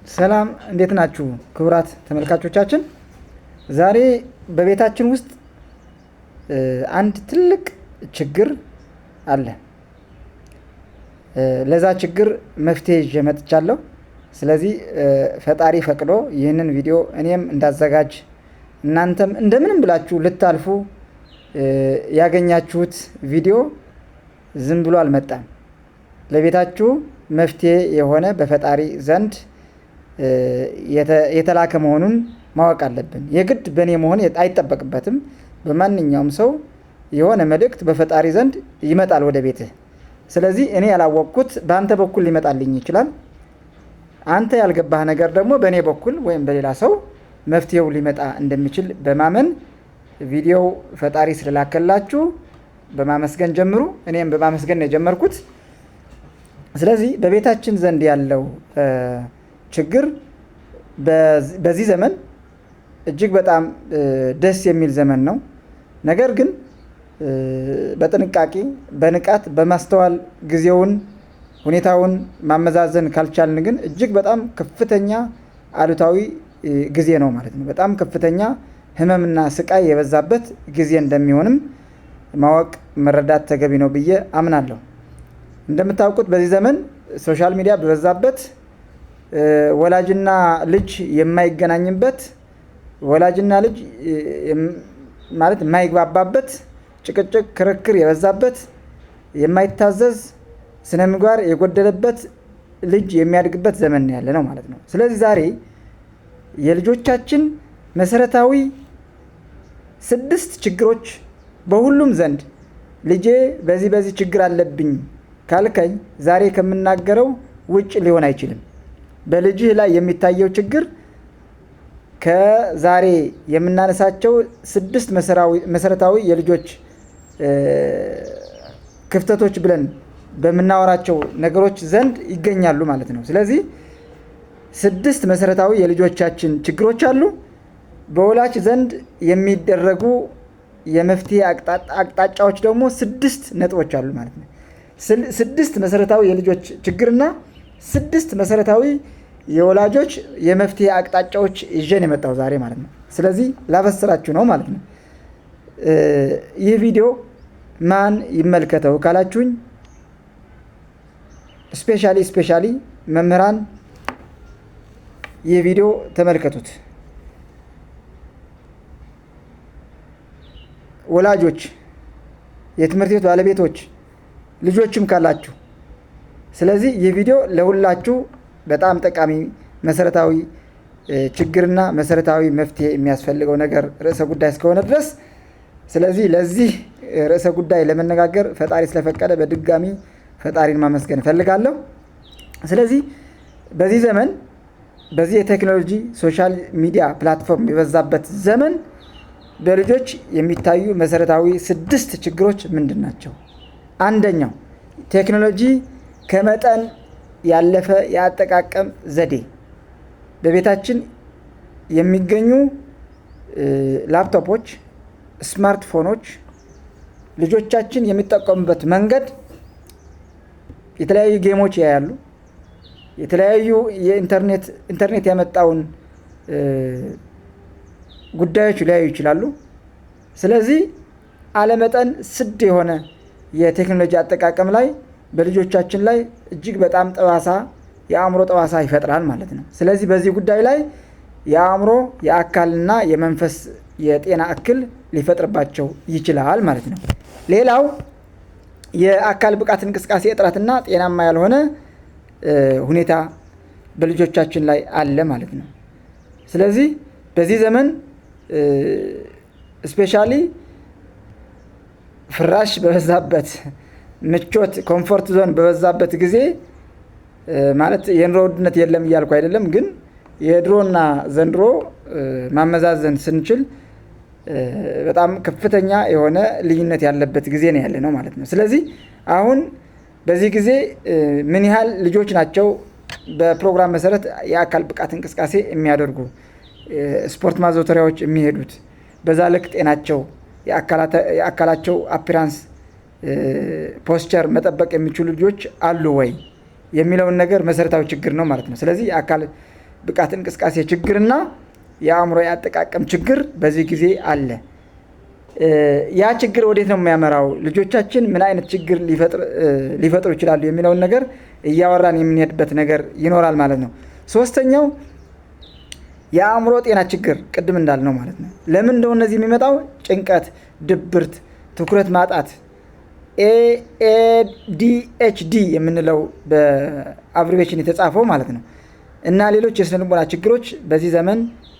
ሰላም እንዴት ናችሁ ክቡራት ተመልካቾቻችን? ዛሬ በቤታችን ውስጥ አንድ ትልቅ ችግር አለ። ለዛ ችግር መፍትሄ ይዤ መጥቻለሁ። ስለዚህ ፈጣሪ ፈቅዶ ይህንን ቪዲዮ እኔም እንዳዘጋጅ እናንተም እንደምንም ብላችሁ ልታልፉ ያገኛችሁት ቪዲዮ ዝም ብሎ አልመጣም። ለቤታችሁ መፍትሄ የሆነ በፈጣሪ ዘንድ የተላከ መሆኑን ማወቅ አለብን። የግድ በእኔ መሆን አይጠበቅበትም። በማንኛውም ሰው የሆነ መልእክት በፈጣሪ ዘንድ ይመጣል ወደ ቤትህ። ስለዚህ እኔ ያላወቅኩት በአንተ በኩል ሊመጣልኝ ይችላል። አንተ ያልገባህ ነገር ደግሞ በእኔ በኩል ወይም በሌላ ሰው መፍትሄው ሊመጣ እንደሚችል በማመን ቪዲዮው ፈጣሪ ስለላከላችሁ በማመስገን ጀምሩ። እኔም በማመስገን ነው የጀመርኩት። ስለዚህ በቤታችን ዘንድ ያለው ችግር በዚህ ዘመን እጅግ በጣም ደስ የሚል ዘመን ነው። ነገር ግን በጥንቃቄ በንቃት በማስተዋል ጊዜውን ሁኔታውን ማመዛዘን ካልቻልን ግን እጅግ በጣም ከፍተኛ አሉታዊ ጊዜ ነው ማለት ነው። በጣም ከፍተኛ ሕመምና ስቃይ የበዛበት ጊዜ እንደሚሆንም ማወቅ መረዳት ተገቢ ነው ብዬ አምናለሁ። እንደምታውቁት በዚህ ዘመን ሶሻል ሚዲያ በበዛበት፣ ወላጅና ልጅ የማይገናኝበት፣ ወላጅና ልጅ ማለት የማይግባባበት፣ ጭቅጭቅ ክርክር የበዛበት፣ የማይታዘዝ ስነ ምግባር የጎደለበት ልጅ የሚያድግበት ዘመን ያለ ነው ማለት ነው። ስለዚህ ዛሬ የልጆቻችን መሰረታዊ 6 ችግሮች በሁሉም ዘንድ ልጄ በዚህ ችግር አለብኝ ካልከኝ ዛሬ ከምናገረው ውጭ ሊሆን አይችልም። በልጅህ ላይ የሚታየው ችግር ከዛሬ የምናነሳቸው 6 መሰረታዊ የልጆች ክፍተቶች ብለን በምናወራቸው ነገሮች ዘንድ ይገኛሉ ማለት ነው። ስለዚህ 6 መሰረታዊ የልጆቻችን ችግሮች አሉ። በወላጅ ዘንድ የሚደረጉ የመፍትሄ አቅጣጫዎች ደግሞ 6 ነጥቦች አሉ ማለት ነው። 6 መሰረታዊ የልጆች ችግርና 6 መሰረታዊ የወላጆች የመፍትሄ አቅጣጫዎች ይዤን የመጣው ዛሬ ማለት ነው። ስለዚህ ላበስራችሁ ነው ማለት ነው። ይህ ቪዲዮ ማን ይመልከተው ካላችሁኝ ስፔሻሊ መምህራን ይህ ቪዲዮ ተመልከቱት። ወላጆች፣ የትምህርት ቤት ባለቤቶች፣ ልጆችም ካላችሁ ስለዚህ ይህ ቪዲዮ ለሁላችሁ በጣም ጠቃሚ መሰረታዊ ችግርና መሰረታዊ መፍትሄ የሚያስፈልገው ነገር ርዕሰ ጉዳይ እስከሆነ ድረስ ስለዚህ ለዚህ ርዕሰ ጉዳይ ለመነጋገር ፈጣሪ ስለፈቀደ በድጋሚ ፈጣሪን ማመስገን እፈልጋለሁ። ስለዚህ በዚህ ዘመን በዚህ የቴክኖሎጂ ሶሻል ሚዲያ ፕላትፎርም የበዛበት ዘመን በልጆች የሚታዩ መሰረታዊ 6 ችግሮች ምንድን ናቸው? አንደኛው ቴክኖሎጂ ከመጠን ያለፈ የአጠቃቀም ዘዴ። በቤታችን የሚገኙ ላፕቶፖች፣ ስማርትፎኖች ልጆቻችን የሚጠቀሙበት መንገድ የተለያዩ ጌሞች ያያሉ። የተለያዩ ኢንተርኔት ያመጣውን ጉዳዮች ሊያዩ ይችላሉ። ስለዚህ አለመጠን ስድ የሆነ የቴክኖሎጂ አጠቃቀም ላይ በልጆቻችን ላይ እጅግ በጣም የአእምሮ ጠባሳ ይፈጥራል ማለት ነው። ስለዚህ በዚህ ጉዳይ ላይ የአእምሮ የአካልና የመንፈስ የጤና እክል ሊፈጥርባቸው ይችላል ማለት ነው። ሌላው የአካል ብቃት እንቅስቃሴ እጥረትና ጤናማ ያልሆነ ሁኔታ በልጆቻችን ላይ አለ ማለት ነው። ስለዚህ በዚህ ዘመን ስፔሻሊ ፍራሽ በበዛበት ምቾት ኮምፎርት ዞን በበዛበት ጊዜ ማለት የኑሮ ውድነት የለም እያልኩ አይደለም፣ ግን የድሮና ዘንድሮ ማመዛዘን ስንችል በጣም ከፍተኛ የሆነ ልዩነት ያለበት ጊዜ ነው ያለ ነው ማለት ነው። ስለዚህ አሁን በዚህ ጊዜ ምን ያህል ልጆች ናቸው በፕሮግራም መሰረት የአካል ብቃት እንቅስቃሴ የሚያደርጉ ስፖርት ማዘውተሪያዎች የሚሄዱት? በዛ ልክ ጤናቸው የአካላቸው አፒራንስ ፖስቸር መጠበቅ የሚችሉ ልጆች አሉ ወይ የሚለውን ነገር መሰረታዊ ችግር ነው ማለት ነው። ስለዚህ የአካል ብቃት እንቅስቃሴ ችግርና የአእምሮ አጠቃቀም ችግር በዚህ ጊዜ አለ። ያ ችግር ወዴት ነው የሚያመራው? ልጆቻችን ምን አይነት ችግር ሊፈጥሩ ይችላሉ የሚለውን ነገር እያወራን የምንሄድበት ነገር ይኖራል ማለት ነው። ሶስተኛው የአእምሮ ጤና ችግር ቅድም እንዳልነው ማለት ነው። ለምን እንደሆነ እነዚህ የሚመጣው ጭንቀት፣ ድብርት፣ ትኩረት ማጣት ADHD የምንለው በአብሪቬሽን የተጻፈው ማለት ነው እና ሌሎች የስነ ልቦና ችግሮች በዚህ ዘመን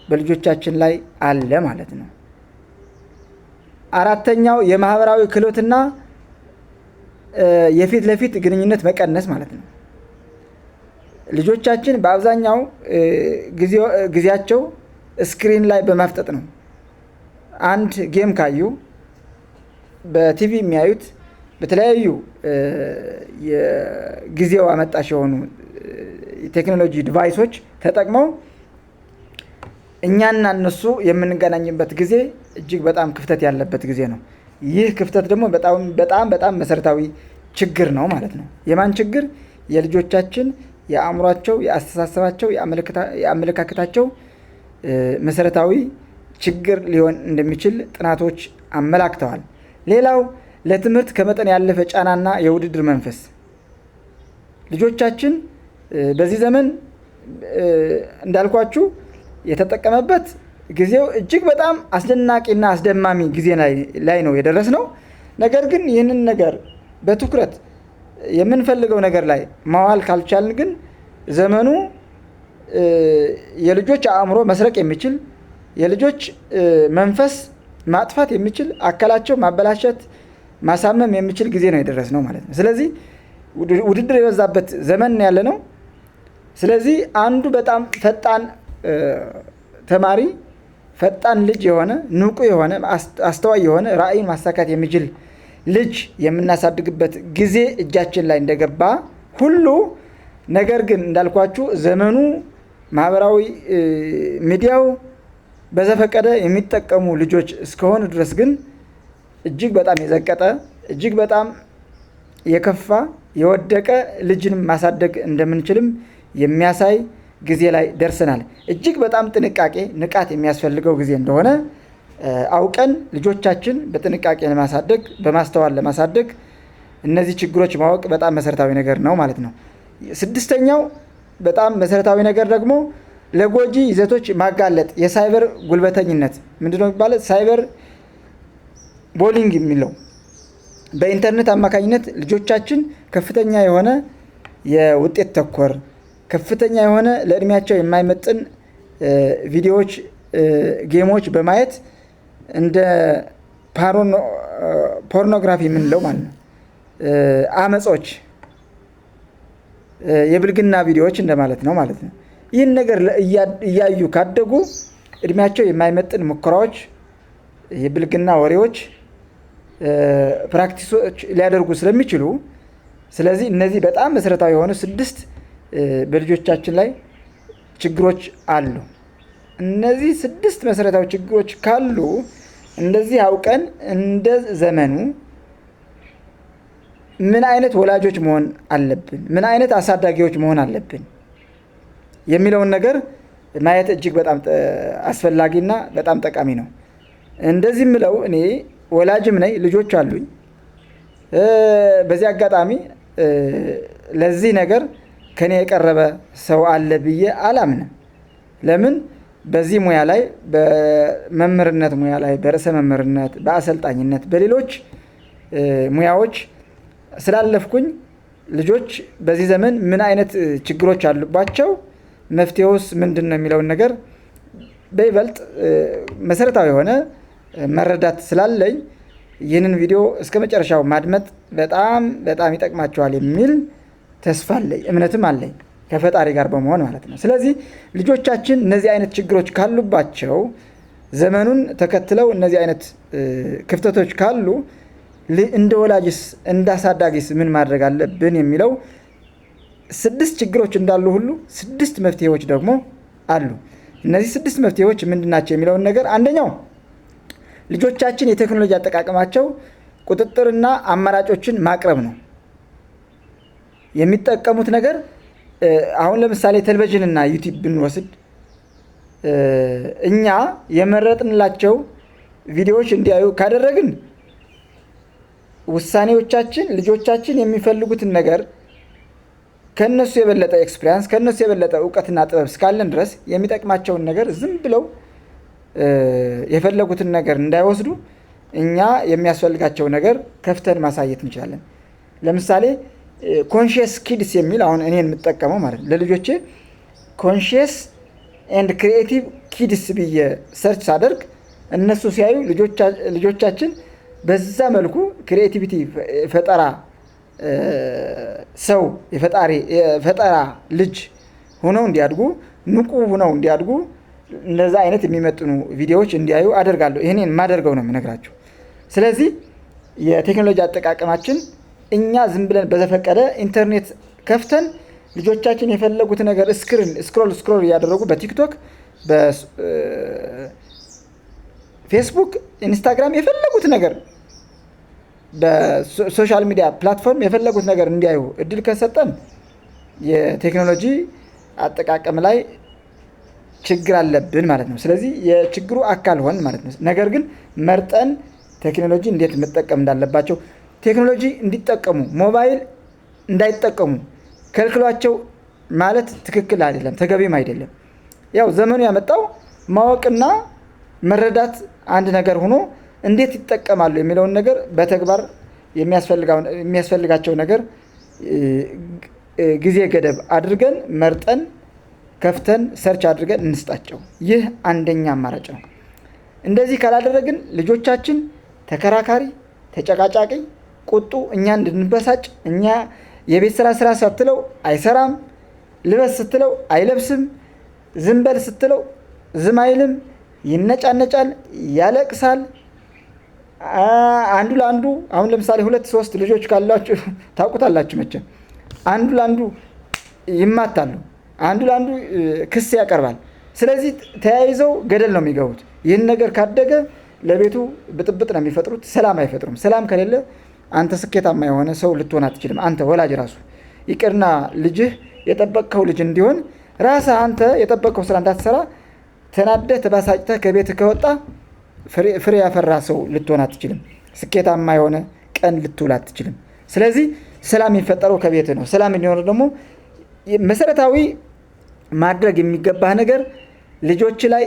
በልጆቻችን ላይ አለ ማለት ነው። አራተኛው የማህበራዊ ክህሎትና የፊት ለፊት ግንኙነት መቀነስ ማለት ነው። ልጆቻችን በአብዛኛው ጊዜያቸው ስክሪን ላይ በማፍጠጥ ነው። አንድ ጌም ካዩ በቲቪ የሚያዩት በተለያዩ የጊዜው አመጣሽ የሆኑ ቴክኖሎጂ ዲቫይሶች ተጠቅመው እኛና እነሱ የምንገናኝበት ጊዜ እጅግ በጣም ክፍተት ያለበት ጊዜ ነው። ይህ ክፍተት ደግሞ በጣም መሰረታዊ ችግር ነው ማለት ነው። የማን ችግር? የልጆቻችን የአእምሯቸው፣ የአስተሳሰባቸው፣ የአመለካከታቸው መሰረታዊ ችግር ሊሆን እንደሚችል ጥናቶች አመላክተዋል። ሌላው ለትምህርት ከመጠን ያለፈ ጫናና የውድድር መንፈስ። ልጆቻችን በዚህ ዘመን እንዳልኳችሁ የተጠቀመበት ጊዜው እጅግ በጣም አስደናቂና አስደማሚ ጊዜ ላይ ነው የደረስነው። ነገር ግን ይህንን ነገር በትኩረት የምንፈልገው ነገር ላይ ማዋል ካልቻልን ግን ዘመኑ የልጆች አእምሮ መስረቅ የሚችል፣ የልጆች መንፈስ ማጥፋት የሚችል፣ አካላቸው ማበላሸት ማሳመም የሚችል ጊዜ ነው የደረስነው ማለት ነው። ስለዚህ ውድድር የበዛበት ዘመን ያለ ነው። ስለዚህ አንዱ በጣም ፈጣን ተማሪ፣ ፈጣን ልጅ የሆነ ንቁ የሆነ አስተዋይ የሆነ ራዕይን ማሳካት የሚችል ልጅ የምናሳድግበት ጊዜ እጃችን ላይ እንደገባ ሁሉ ነገር ግን እንዳልኳችሁ ዘመኑ ማህበራዊ ሚዲያው በዘፈቀደ የሚጠቀሙ ልጆች እስከሆኑ ድረስ ግን እጅግ በጣም የዘቀጠ እጅግ በጣም የከፋ የወደቀ ልጅንም ማሳደግ እንደምንችልም የሚያሳይ ጊዜ ላይ ደርሰናል። እጅግ በጣም ጥንቃቄ፣ ንቃት የሚያስፈልገው ጊዜ እንደሆነ አውቀን ልጆቻችን በጥንቃቄ ለማሳደግ በማስተዋል ለማሳደግ እነዚህ ችግሮች ማወቅ በጣም መሰረታዊ ነገር ነው ማለት ነው። ስድስተኛው በጣም መሰረታዊ ነገር ደግሞ ለጎጂ ይዘቶች ማጋለጥ፣ የሳይበር ጉልበተኝነት ምንድነው የሚባለው? ሳይበር ቦሊንግ የሚለው በኢንተርኔት አማካኝነት ልጆቻችን ከፍተኛ የሆነ የውጤት ተኮር ከፍተኛ የሆነ ለእድሜያቸው የማይመጥን ቪዲዮዎች፣ ጌሞች በማየት እንደ ፖርኖግራፊ የምንለው ማለት ነው አመጾች፣ የብልግና ቪዲዮዎች እንደማለት ነው ማለት ነው። ይህን ነገር እያዩ ካደጉ እድሜያቸው የማይመጥን ሙከራዎች፣ የብልግና ወሬዎች፣ ፕራክቲሶች ሊያደርጉ ስለሚችሉ ስለዚህ እነዚህ በጣም መሰረታዊ የሆኑ 6 በልጆቻችን ላይ ችግሮች አሉ። እነዚህ 6 መሰረታዊ ችግሮች ካሉ እንደዚህ አውቀን እንደ ዘመኑ ምን አይነት ወላጆች መሆን አለብን፣ ምን አይነት አሳዳጊዎች መሆን አለብን የሚለውን ነገር ማየት እጅግ በጣም አስፈላጊና በጣም ጠቃሚ ነው። እንደዚህ ምለው እኔ ወላጅም ነኝ፣ ልጆች አሉኝ። በዚህ አጋጣሚ ለዚህ ነገር ከኔ የቀረበ ሰው አለ ብዬ አላምንም። ለምን? በዚህ ሙያ ላይ በመምህርነት ሙያ ላይ በርዕሰ መምህርነት፣ በአሰልጣኝነት፣ በሌሎች ሙያዎች ስላለፍኩኝ ልጆች በዚህ ዘመን ምን አይነት ችግሮች አሉባቸው፣ መፍትሄውስ ምንድን ነው የሚለውን ነገር በይበልጥ መሰረታዊ የሆነ መረዳት ስላለኝ ይህንን ቪዲዮ እስከ መጨረሻው ማድመጥ በጣም በጣም ይጠቅማቸዋል የሚል ተስፋ አለኝ፣ እምነትም አለኝ ከፈጣሪ ጋር በመሆን ማለት ነው። ስለዚህ ልጆቻችን እነዚህ አይነት ችግሮች ካሉባቸው ዘመኑን ተከትለው እነዚህ አይነት ክፍተቶች ካሉ እንደ ወላጅስ እንደ አሳዳጊስ ምን ማድረግ አለብን የሚለው 6 ችግሮች እንዳሉ ሁሉ 6 መፍትሄዎች ደግሞ አሉ። እነዚህ 6 መፍትሄዎች ምንድናቸው የሚለውን ነገር አንደኛው ልጆቻችን የቴክኖሎጂ አጠቃቀማቸው ቁጥጥርና አማራጮችን ማቅረብ ነው። የሚጠቀሙት ነገር አሁን ለምሳሌ ቴሌቪዥንና ዩቲዩብ ብንወስድ እኛ የመረጥንላቸው ቪዲዮዎች እንዲያዩ ካደረግን ውሳኔዎቻችን ልጆቻችን የሚፈልጉትን ነገር ከነሱ የበለጠ ኤክስፒሪያንስ ከነሱ የበለጠ እውቀትና ጥበብ እስካለን ድረስ የሚጠቅማቸውን ነገር ዝም ብለው የፈለጉትን ነገር እንዳይወስዱ እኛ የሚያስፈልጋቸው ነገር ከፍተን ማሳየት እንችላለን። ለምሳሌ ኮንሺየስ ኪድስ የሚል አሁን እኔን የምጠቀመው ማለት ነው። ለልጆቼ ኮንሺየስ ኤንድ ክሪኤቲቭ ኪድስ ብዬ ሰርች ሳደርግ እነሱ ሲያዩ ልጆቻችን በዛ መልኩ ክሪኤቲቪቲ ፈጠራ ሰው የፈጠራ ልጅ ሆነው እንዲያድጉ ንቁ ሆነው እንዲያድጉ እንደዛ አይነት የሚመጥኑ ቪዲዮዎች እንዲያዩ አደርጋለሁ። ይሄንን የማደርገው ነው የምነግራችሁ። ስለዚህ የቴክኖሎጂ አጠቃቀማችን እኛ ዝም ብለን በዘፈቀደ ኢንተርኔት ከፍተን ልጆቻችን የፈለጉት ነገር ስክሮል እያደረጉ በቲክቶክ በፌስቡክ ኢንስታግራም የፈለጉት ነገር በሶሻል ሚዲያ ፕላትፎርም የፈለጉት ነገር እንዲያዩ እድል ከሰጠን የቴክኖሎጂ አጠቃቀም ላይ ችግር አለብን ማለት ነው። ስለዚህ የችግሩ አካል ሆን ማለት ነው። ነገር ግን መርጠን ቴክኖሎጂ እንዴት መጠቀም እንዳለባቸው ቴክኖሎጂ እንዲጠቀሙ ሞባይል እንዳይጠቀሙ ከልክሏቸው ማለት ትክክል አይደለም፣ ተገቢም አይደለም። ያው ዘመኑ ያመጣው ማወቅና መረዳት አንድ ነገር ሆኖ እንዴት ይጠቀማሉ የሚለውን ነገር በተግባር የሚያስፈልጋቸው ነገር ጊዜ ገደብ አድርገን መርጠን ከፍተን ሰርች አድርገን እንስጣቸው። ይህ አንደኛ አማራጭ ነው። እንደዚህ ካላደረግን ልጆቻችን ተከራካሪ፣ ተጨቃጫቂ፣ ቁጡ፣ እኛ እንድንበሳጭ እኛ የቤት ስራ ስትለው አይሰራም፣ ልበስ ስትለው አይለብስም፣ ዝም በል ስትለው ዝም አይልም፣ ይነጫነጫል፣ ያለቅሳል። አንዱ ለአንዱ አሁን ለምሳሌ 2-3 ልጆች ካላችሁ ታውቁታላችሁ መቼም አንዱ ለአንዱ ይማታሉ፣ አንዱ ለአንዱ ክስ ያቀርባል። ስለዚህ ተያይዘው ገደል ነው የሚገቡት። ይህን ነገር ካደገ ለቤቱ ብጥብጥ ነው የሚፈጥሩት፣ ሰላም አይፈጥሩም። ሰላም ከሌለ አንተ ስኬታማ የሆነ ሰው ልትሆን አትችልም። አንተ ወላጅ ራሱ ይቅርና ልጅህ የጠበቅከው ልጅ እንዲሆን ራስህ አንተ የጠበቅከው ስራ እንዳትሰራ ተናደህ ተባሳጭተህ ከቤት ከወጣ ፍሬ ያፈራ ሰው ልትሆን አትችልም። ስኬታማ የሆነ ቀን ልትውል አትችልም። ስለዚህ ሰላም የሚፈጠረው ከቤት ነው። ሰላም እንዲኖር ደግሞ መሰረታዊ ማድረግ የሚገባህ ነገር ልጆች ላይ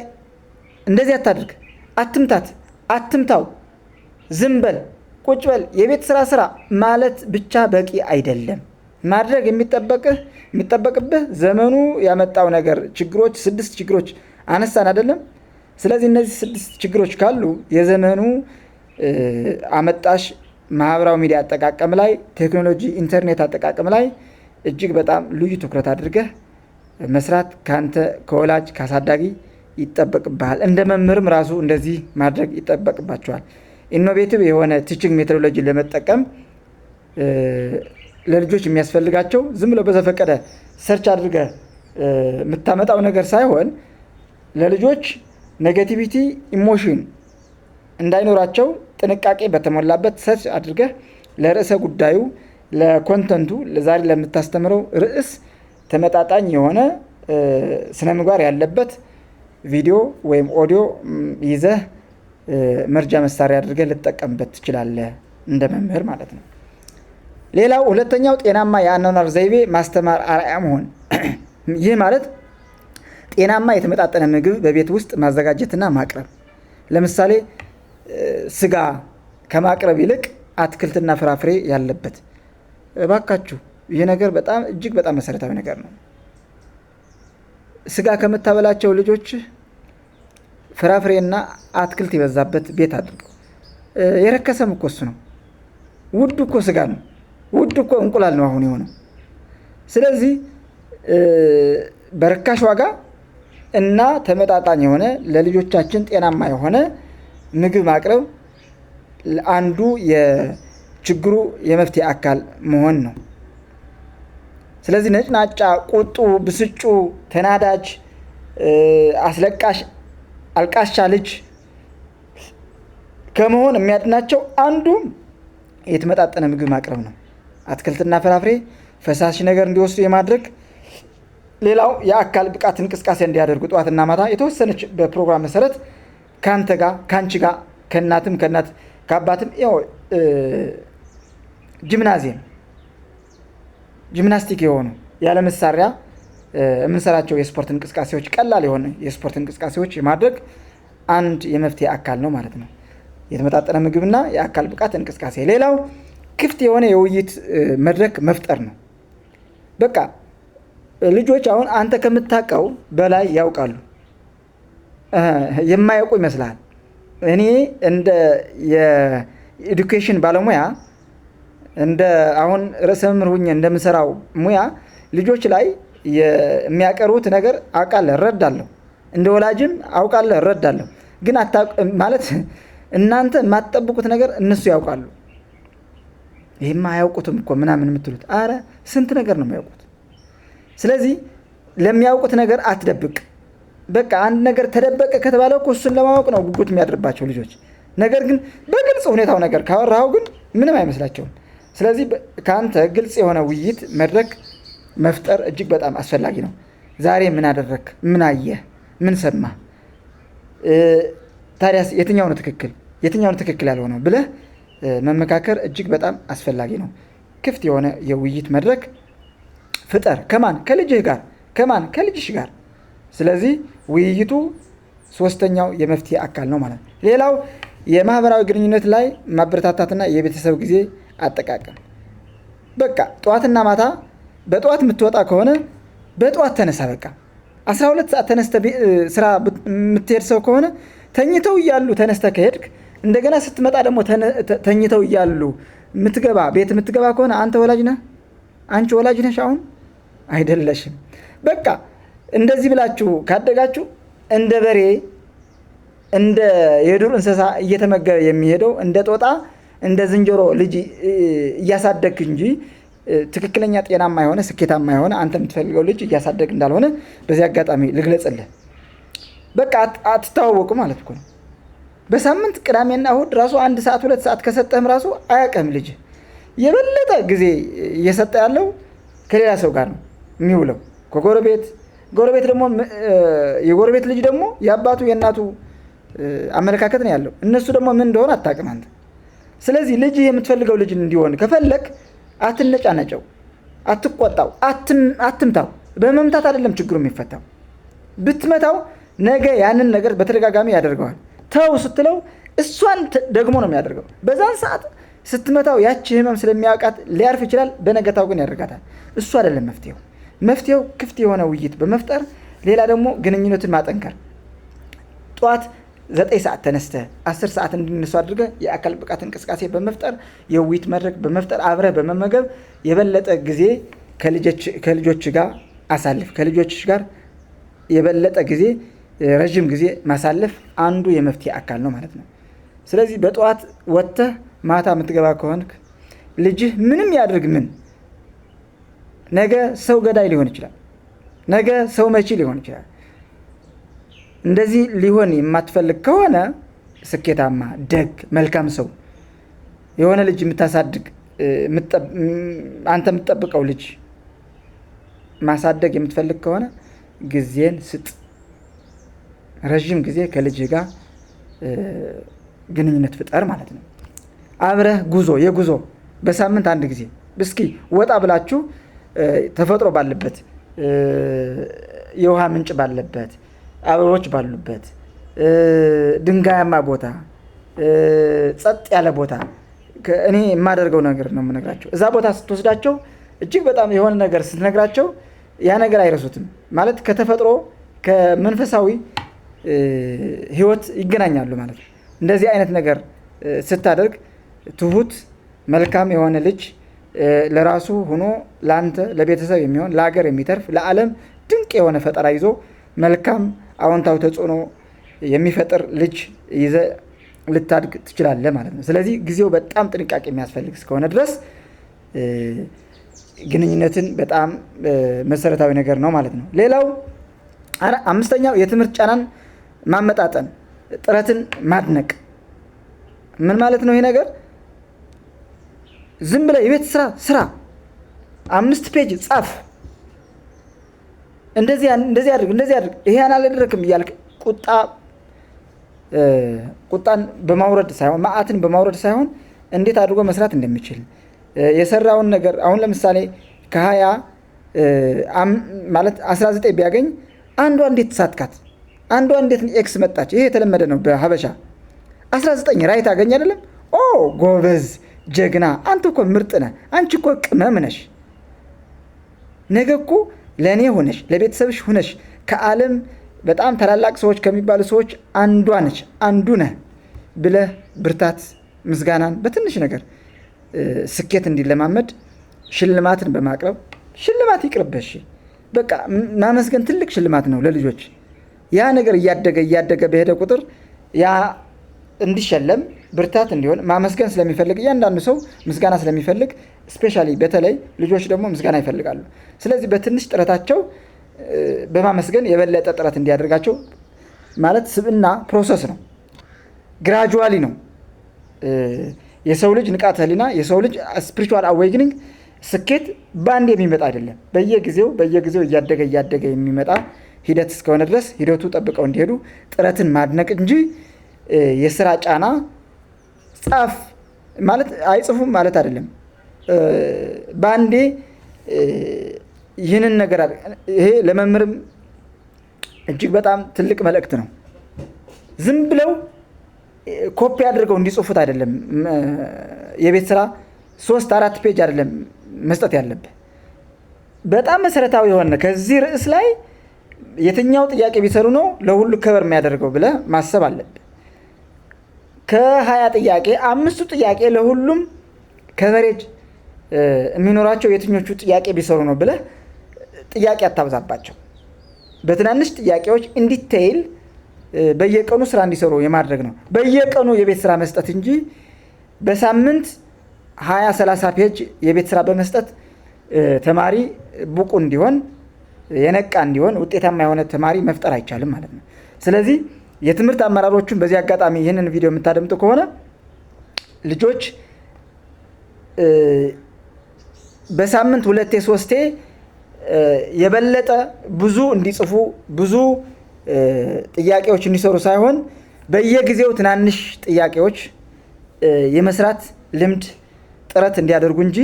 እንደዚህ አታድርግ፣ አትምታት፣ አትምታው፣ ዝም በል፣ ቁጭ በል፣ የቤት ስራ ማለት ብቻ በቂ አይደለም። ማድረግ የሚጠበቅብህ ዘመኑ ያመጣው ነገር ችግሮች 6 ችግሮች አነሳን አይደለም? ስለዚህ እነዚህ 6 ችግሮች ካሉ የዘመኑ አመጣሽ ማህበራዊ ሚዲያ አጠቃቀም ላይ ቴክኖሎጂ ኢንተርኔት አጠቃቀም ላይ እጅግ በጣም ልዩ ትኩረት አድርገህ መስራት ካንተ ከወላጅ ካሳዳጊ ይጠበቅብሃል። እንደ መምህርም ራሱ እንደዚህ ማድረግ ይጠበቅባቸዋል። ኢኖቬቲቭ የሆነ ቲቺንግ ሜቶዶሎጂ ለመጠቀም ለልጆች የሚያስፈልጋቸው ዝም ብሎ በዘፈቀደ ሰርች አድርገህ የምታመጣው ነገር ሳይሆን ለልጆች ኔጌቲቪቲ ኢሞሽን እንዳይኖራቸው ጥንቃቄ በተሞላበት ሰርች አድርገህ ለርዕሰ ጉዳዩ ለኮንተንቱ ዛሬ ለምታስተምረው ርዕስ ተመጣጣኝ የሆነ ስነ ምግባር ያለበት ቪዲዮ ወይም ኦዲዮ ይዘህ መርጃ መሳሪያ አድርገህ ልትጠቀምበት ትችላለህ እንደ መምህር ማለት ነው። ሌላው ሁለተኛው ጤናማ የአኗኗር ዘይቤ ማስተማር አርአያ መሆን። ይህ ማለት ጤናማ የተመጣጠነ ምግብ በቤት ውስጥ ማዘጋጀትና ማቅረብ። ለምሳሌ ስጋ ከማቅረብ ይልቅ አትክልትና ፍራፍሬ ያለበት። እባካችሁ ይህ ነገር በጣም እጅግ በጣም መሰረታዊ ነገር ነው። ስጋ ከምታበላቸው ልጆች ፍራፍሬና አትክልት የበዛበት ቤት አድርገው። የረከሰም እኮ እሱ ነው። ውድ እኮ ስጋ ነው። ውድ እኮ እንቁላል ነው አሁን የሆነው። ስለዚህ በርካሽ ዋጋ እና ተመጣጣኝ የሆነ ለልጆቻችን ጤናማ የሆነ ምግብ ማቅረብ አንዱ የችግሩ የመፍትሄ አካል መሆን ነው። ስለዚህ ነጭናጫ፣ ቁጡ፣ ብስጩ፣ ተናዳጅ፣ አስለቃሽ፣ አልቃሻ ልጅ ከመሆን የሚያድናቸው አንዱ የተመጣጠነ ምግብ ማቅረብ ነው። አትክልትና ፍራፍሬ ፈሳሽ ነገር እንዲወስዱ የማድረግ ሌላው የአካል ብቃት እንቅስቃሴ እንዲያደርጉ ጠዋትና ማታ የተወሰነች በፕሮግራም መሰረት ከአንተ ጋር ከአንቺ ጋር ከእናትም ከእናት ከአባትም ጂምናስቲክ የሆኑ ያለ መሳሪያ የምንሰራቸው የስፖርት እንቅስቃሴዎች ቀላል የሆነ የስፖርት እንቅስቃሴዎች የማድረግ አንድ የመፍትሄ አካል ነው ማለት ነው። የተመጣጠነ ምግብና የአካል ብቃት እንቅስቃሴ። ሌላው ክፍት የሆነ የውይይት መድረክ መፍጠር ነው። በቃ ልጆች አሁን አንተ ከምታውቀው በላይ ያውቃሉ። የማያውቁ ይመስላል። እኔ እንደ የኤዱኬሽን ባለሙያ እንደ አሁን ርዕሰ መምህር ሁኜ እንደምሰራው ሙያ ልጆች ላይ የሚያቀርቡት ነገር አውቃለሁ፣ እረዳለሁ። እንደ ወላጅም አውቃለሁ፣ እረዳለሁ። ግን ማለት እናንተ የማትጠብቁት ነገር እነሱ ያውቃሉ። ይህማ አያውቁትም እኮ ምናምን የምትሉት፣ አረ ስንት ነገር ነው የሚያውቁት። ስለዚህ ለሚያውቁት ነገር አትደብቅ። በቃ አንድ ነገር ተደበቀ ከተባለ እኮ እሱን ለማወቅ ነው ጉጉት የሚያድርባቸው ልጆች። ነገር ግን በግልጽ ሁኔታው ነገር ካወራኸው ግን ምንም አይመስላቸውም። ስለዚህ ከአንተ ግልጽ የሆነ ውይይት መድረክ መፍጠር እጅግ በጣም አስፈላጊ ነው። ዛሬ ምን አደረክ? ምን አየህ? ምን ሰማህ? ታዲያስ የትኛው ነው ትክክል፣ የትኛው ነው ትክክል ያልሆነው ብለህ መመካከር እጅግ በጣም አስፈላጊ ነው። ክፍት የሆነ የውይይት መድረክ ፍጠር። ከማን? ከልጅህ ጋር። ከማን? ከልጅሽ ጋር። ስለዚህ ውይይቱ ሶስተኛው የመፍትሄ አካል ነው ማለት ነው። ሌላው የማህበራዊ ግንኙነት ላይ ማበረታታትና የቤተሰብ ጊዜ አጠቃቀም። በቃ ጠዋትና ማታ በጠዋት የምትወጣ ከሆነ በጠዋት ተነሳ። በቃ 12 ሰዓት ተነስተ ስራ የምትሄድ ሰው ከሆነ ተኝተው እያሉ ተነስተ ከሄድክ እንደገና ስትመጣ ደግሞ ተኝተው እያሉ ቤት የምትገባ ከሆነ አንተ ወላጅ ነህ? አንቺ ወላጅ ነሽ? አሁን አይደለሽም። በቃ እንደዚህ ብላችሁ ካደጋችሁ እንደ በሬ እንደ የዱር እንስሳ እየተመገበ የሚሄደው እንደ ጦጣ እንደ ዝንጀሮ ልጅ እያሳደግክ እንጂ ትክክለኛ ጤናማ የሆነ ስኬታማ የሆነ አንተ የምትፈልገው ልጅ እያሳደግ እንዳልሆነ በዚህ አጋጣሚ ልግለጽልህ። በቃ አትተዋወቁ ማለት እኮ ነው። በሳምንት ቅዳሜና እሁድ ራሱ 1 ሰዓት 2 ሰዓት ከሰጠህም ራሱ አያውቅም ልጅ። የበለጠ ጊዜ እየሰጠ ያለው ከሌላ ሰው ጋር ነው የሚውለው፣ ጎረቤት ደግሞ የጎረቤት ልጅ ደግሞ የአባቱ የእናቱ አመለካከት ነው ያለው። እነሱ ደግሞ ምን እንደሆነ አታውቅም አንተ። ስለዚህ ልጅ የምትፈልገው ልጅ እንዲሆን ከፈለክ አትነጫነጨው፣ አትቆጣው፣ አትምታው። በመምታት አይደለም ችግሩ የሚፈታው። ብትመታው ነገ ያንን ነገር በተደጋጋሚ ያደርገዋል። ተው ስትለው እሷን ደግሞ ነው የሚያደርገው። በዛን ሰዓት ስትመታው ያቺ ህመም ስለሚያውቃት ሊያርፍ ይችላል። በነገታው ግን ያደርጋታል። እሱ አይደለም መፍትሄው። መፍትሄው ክፍት የሆነ ውይይት በመፍጠር ሌላ ደግሞ ግንኙነትን ማጠንከር። ጠዋት 9 ሰዓት ተነስተ 10 ሰዓት እንዲነሱ አድርገህ የአካል ብቃት እንቅስቃሴ በመፍጠር የውይይት መድረክ በመፍጠር አብረህ በመመገብ የበለጠ ጊዜ ከልጆች ጋር አሳልፍ። ከልጆችሽ ጋር የበለጠ ጊዜ ረዥም ጊዜ ማሳለፍ አንዱ የመፍትሄ አካል ነው ማለት ነው። ስለዚህ በጠዋት ወጥተህ ማታ የምትገባ ከሆንክ ልጅህ ምንም ያድርግ ምን ነገ ሰው ገዳይ ሊሆን ይችላል። ነገ ሰው መቺ ሊሆን ይችላል። እንደዚህ ሊሆን የማትፈልግ ከሆነ ስኬታማ፣ ደግ፣ መልካም ሰው የሆነ ልጅ የምታሳድግ አንተ የምትጠብቀው ልጅ ማሳደግ የምትፈልግ ከሆነ ጊዜን ስጥ። ረዥም ጊዜ ከልጅ ጋር ግንኙነት ፍጠር ማለት ነው። አብረህ የጉዞ በሳምንት 1 ጊዜ እስኪ ወጣ ብላችሁ ተፈጥሮ ባለበት፣ የውሃ ምንጭ ባለበት፣ አበቦች ባሉበት፣ ድንጋያማ ቦታ፣ ጸጥ ያለ ቦታ እኔ የማደርገው ነገር ነው የምነግራቸው። እዛ ቦታ ስትወስዳቸው እጅግ በጣም የሆነ ነገር ስትነግራቸው ያ ነገር አይረሱትም ማለት ከተፈጥሮ ከመንፈሳዊ ህይወት ይገናኛሉ ማለት ነው። እንደዚህ አይነት ነገር ስታደርግ ትሁት መልካም የሆነ ልጅ ለራሱ ሆኖ ለአንተ ለቤተሰብ የሚሆን ለሀገር የሚተርፍ ለዓለም ድንቅ የሆነ ፈጠራ ይዞ መልካም አዎንታዊ ተጽዕኖ የሚፈጥር ልጅ ይዘህ ልታድግ ትችላለህ ማለት ነው። ስለዚህ ጊዜው በጣም ጥንቃቄ የሚያስፈልግ እስከሆነ ድረስ ግንኙነትን በጣም መሰረታዊ ነገር ነው ማለት ነው። ሌላው 5ኛው የትምህርት ጫናን ማመጣጠን፣ ጥረትን ማድነቅ። ምን ማለት ነው ይሄ ነገር? ዝም ብለህ የቤት ስራ 5 ፔጅ ጻፍ፣ እንደዚህ አድርግ ይሄን አላደረክም እያልክ ቁጣን በማውረድ ሳይሆን መዓትን በማውረድ ሳይሆን እንዴት አድርጎ መስራት እንደሚችል የሰራውን ነገር አሁን ለምሳሌ ከ20 ማለት 19 ቢያገኝ አንዷ እንዴት ተሳትካት አንዷ እንዴት ኤክስ መጣች። ይሄ የተለመደ ነው በሀበሻ 19 ራይት አገኝ አይደለም ጎበዝ ጀግና አንተ እኮ ምርጥ ነህ አንቺ እኮ ቅመም ነሽ ነገ እኮ ለእኔ ሆነሽ ለቤተሰብሽ ሆነሽ ከዓለም በጣም ታላላቅ ሰዎች ከሚባሉ ሰዎች አንዷ ነች አንዱ ነህ ብለህ ብርታት ምስጋናን በትንሽ ነገር ስኬት እንዲለማመድ ሽልማትን በማቅረብ ሽልማት ይቅርበሽ በቃ ማመስገን ትልቅ ሽልማት ነው ለልጆች ያ ነገር እያደገ በሄደ ቁጥር ያ እንዲሸለም ብርታት እንዲሆን ማመስገን ስለሚፈልግ እያንዳንዱ ሰው ምስጋና ስለሚፈልግ ስፔሻሊ በተለይ ልጆች ደግሞ ምስጋና ይፈልጋሉ። ስለዚህ በትንሽ ጥረታቸው በማመስገን የበለጠ ጥረት እንዲያደርጋቸው ማለት ስብዕና ፕሮሰስ ነው ግራጁዋሊ ነው የሰው ልጅ ንቃተ ህሊና የሰው ልጅ ስፒሪቹዋል አዌክኒንግ ስኬት በአንድ የሚመጣ አይደለም በየጊዜው እያደገ የሚመጣ ሂደት እስከሆነ ድረስ ሂደቱ ጠብቀው እንዲሄዱ ጥረትን ማድነቅ እንጂ የስራ ጫና ጻፍ ማለት አይጽፉም ማለት አይደለም በአንዴ ይህንን ነገር ይሄ ለመምህርም እጅግ በጣም ትልቅ መልእክት ነው ዝም ብለው ኮፒ አድርገው እንዲጽፉት አይደለም የቤት ስራ 3-4 ፔጅ አይደለም መስጠት ያለብህ በጣም መሰረታዊ የሆነ ከዚህ ርዕስ ላይ የትኛው ጥያቄ ቢሰሩ ነው ለሁሉ ከበር የሚያደርገው ብለህ ማሰብ አለብህ ከ20 ጥያቄ 5ቱ ጥያቄ ለሁሉም ከቨሬጅ የሚኖራቸው የትኞቹ ጥያቄ ቢሰሩ ነው ብለህ ጥያቄ አታብዛባቸው በትናንሽ ጥያቄዎች ኢንዲቴይል በየቀኑ ስራ እንዲሰሩ የማድረግ ነው በየቀኑ የቤት ስራ መስጠት እንጂ በሳምንት 20-30 ፔጅ የቤት ስራ በመስጠት ተማሪ ብቁ እንዲሆን የነቃ እንዲሆን ውጤታማ የሆነ ተማሪ መፍጠር አይቻልም ማለት ነው። ስለዚህ የትምህርት አመራሮችን በዚህ አጋጣሚ ይህንን ቪዲዮ የምታደምጡ ከሆነ ልጆች በሳምንት 2-3 የበለጠ ብዙ እንዲጽፉ ብዙ ጥያቄዎች እንዲሰሩ ሳይሆን በየጊዜው ትናንሽ ጥያቄዎች የመስራት ልምድ ጥረት እንዲያደርጉ እንጂ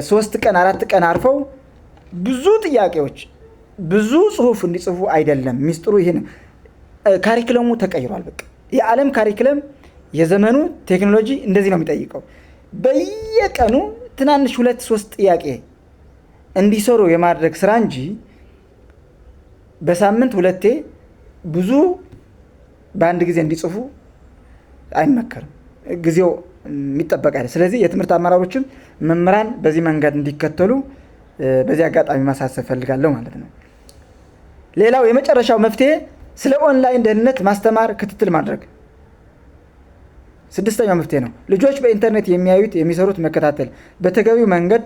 3 ቀን 4 ቀን አርፈው ብዙ ጥያቄዎች ብዙ ጽሁፍ እንዲጽፉ አይደለም። ሚስጥሩ ይሄ ነው። ካሪክለሙ ተቀይሯል። በቃ የዓለም ካሪክለም የዘመኑ ቴክኖሎጂ እንደዚህ ነው የሚጠይቀው። በየቀኑ ትናንሽ 2-3 ጥያቄ እንዲሰሩ የማድረግ ስራ እንጂ በሳምንት 2 ብዙ በአንድ ጊዜ እንዲጽፉ አይመከርም። ጊዜው የሚጠበቅ አይደለም። ስለዚህ የትምህርት አመራሮችም መምህራን በዚህ መንገድ እንዲከተሉ በዚህ አጋጣሚ ማሳሰብ ፈልጋለሁ ማለት ነው። ሌላው የመጨረሻው መፍትሄ ስለ ኦንላይን ደህንነት ማስተማር፣ ክትትል ማድረግ 6ኛው መፍትሄ ነው። ልጆች በኢንተርኔት የሚያዩት የሚሰሩት መከታተል፣ በተገቢው መንገድ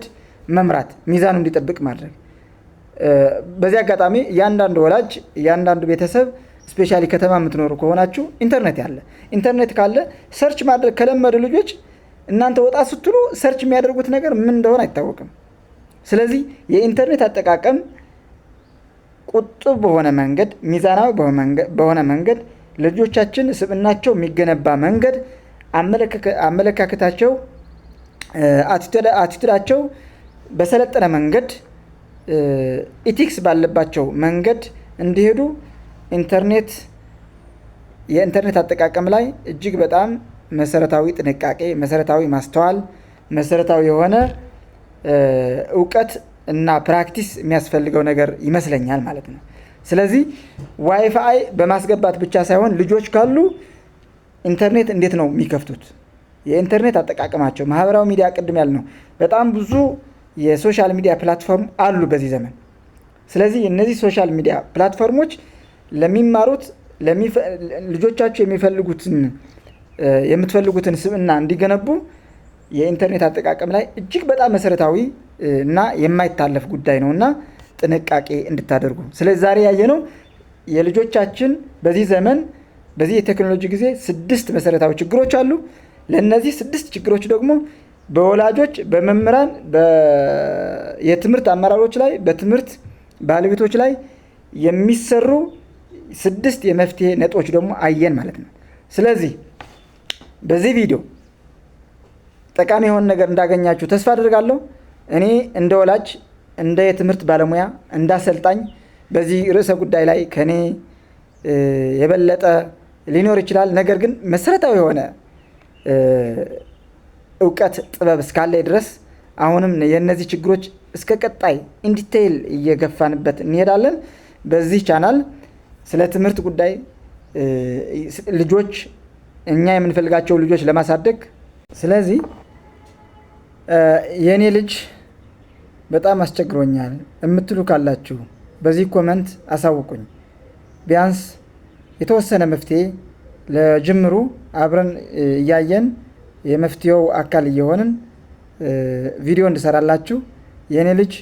መምራት፣ ሚዛኑ እንዲጠብቅ ማድረግ። በዚህ አጋጣሚ እያንዳንዱ ወላጅ እያንዳንዱ ቤተሰብ ስፔሻሊ ከተማ የምትኖሩ ከሆናችሁ ኢንተርኔት ካለ ሰርች ማድረግ ከለመዱ ልጆች እናንተ ወጣ ስትሉ ሰርች የሚያደርጉት ነገር ምን እንደሆነ አይታወቅም። ስለዚህ የኢንተርኔት አጠቃቀም ቁጥብ በሆነ መንገድ፣ ሚዛናዊ በሆነ መንገድ ልጆቻችን ስብዕናቸው የሚገነባ መንገድ፣ አመለካከታቸው፣ አቲቱዳቸው በሰለጠነ መንገድ፣ ኢቲክስ ባለባቸው መንገድ እንዲሄዱ የኢንተርኔት አጠቃቀም ላይ እጅግ በጣም መሰረታዊ ጥንቃቄ፣ መሰረታዊ ማስተዋል፣ መሰረታዊ የሆነ እውቀት እና ፕራክቲስ የሚያስፈልገው ነገር ይመስለኛል ማለት ነው። ስለዚህ ዋይፋይ በማስገባት ብቻ ሳይሆን ልጆች ካሉ ኢንተርኔት እንዴት ነው የሚከፍቱት፣ የኢንተርኔት አጠቃቀማቸው፣ ማህበራዊ ሚዲያ ቅድም ያልነው በጣም ብዙ የሶሻል ሚዲያ ፕላትፎርም አሉ በዚህ ዘመን። ስለዚህ እነዚህ ሶሻል ሚዲያ ፕላትፎርሞች ለሚማሩት ልጆቻቸው የምትፈልጉትን ስብዕና እንዲገነቡ የኢንተርኔት አጠቃቀም ላይ እጅግ በጣም መሰረታዊ እና የማይታለፍ ጉዳይ ነውና ጥንቃቄ እንድታደርጉ። ስለዚህ ዛሬ ያየነው የልጆቻችን በዚህ ዘመን በዚህ የቴክኖሎጂ ጊዜ 6 መሰረታዊ ችግሮች አሉ። ለነዚህ 6 ችግሮች ደግሞ በወላጆች፣ በመምህራን፣ የትምህርት አመራሮች ላይ፣ በትምህርት ባለቤቶች ላይ የሚሰሩ 6 የመፍትሄ ነጥቦች ደግሞ አየን ማለት ነው። ስለዚህ በዚህ ቪዲዮ ጠቃሚ የሆነ ነገር እንዳገኛችሁ ተስፋ አድርጋለሁ። እኔ እንደ ወላጅ፣ እንደ የትምህርት ባለሙያ፣ እንዳሰልጣኝ በዚህ ርዕሰ ጉዳይ ላይ ከኔ የበለጠ ሊኖር ይችላል። ነገር ግን መሰረታዊ የሆነ እውቀት፣ ጥበብ እስካለ ድረስ አሁንም የእነዚህ ችግሮች እስከ ቀጣይ ኢንዲቴይል እየገፋንበት እንሄዳለን። በዚህ ቻናል ስለ ትምህርት ጉዳይ ልጆች እኛ የምንፈልጋቸው ልጆች ለማሳደግ ስለዚህ የኔ ልጅ በጣም አስቸግሮኛል የምትሉ ካላችሁ በዚህ ኮመንት አሳውቁኝ። ቢያንስ የተወሰነ መፍትሄ ለጅምሩ አብረን እያየን የመፍትሄው አካል እየሆንን ቪዲዮ እንድሰራላችሁ። የኔ ልጅ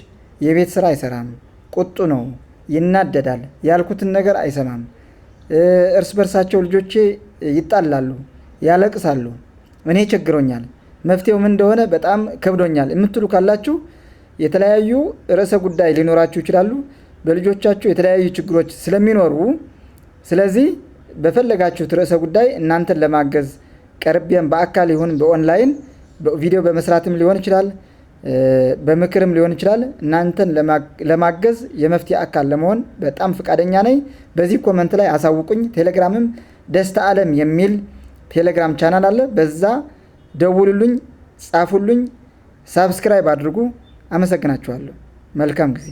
የቤት ስራ አይሰራም፣ ቁጡ ነው፣ ይናደዳል፣ ያልኩትን ነገር አይሰማም፣ እርስ በርሳቸው ልጆቼ ይጣላሉ፣ ያለቅሳሉ፣ እኔ ቸግሮኛል፣ መፍትሄው ምን እንደሆነ በጣም ከብዶኛል የምትሉ ካላችሁ የተለያዩ ርዕሰ ጉዳይ ሊኖራችሁ ይችላሉ። በልጆቻችሁ የተለያዩ ችግሮች ስለሚኖሩ ስለዚህ በፈለጋችሁት ርዕሰ ጉዳይ እናንተን ለማገዝ ቀርቤም በአካል ይሁን በኦንላይን ቪዲዮ በመስራትም ሊሆን ይችላል፣ በምክርም ሊሆን ይችላል። እናንተን ለማገዝ የመፍትሄ አካል ለመሆን በጣም ፈቃደኛ ነኝ። በዚህ ኮመንት ላይ አሳውቁኝ። ቴሌግራምም ደስታ ዓለም የሚል ቴሌግራም ቻናል አለ። በዛ ደውሉልኝ፣ ጻፉልኝ፣ ሳብስክራይብ አድርጉ። አመሰግናችኋለሁ። መልካም ጊዜ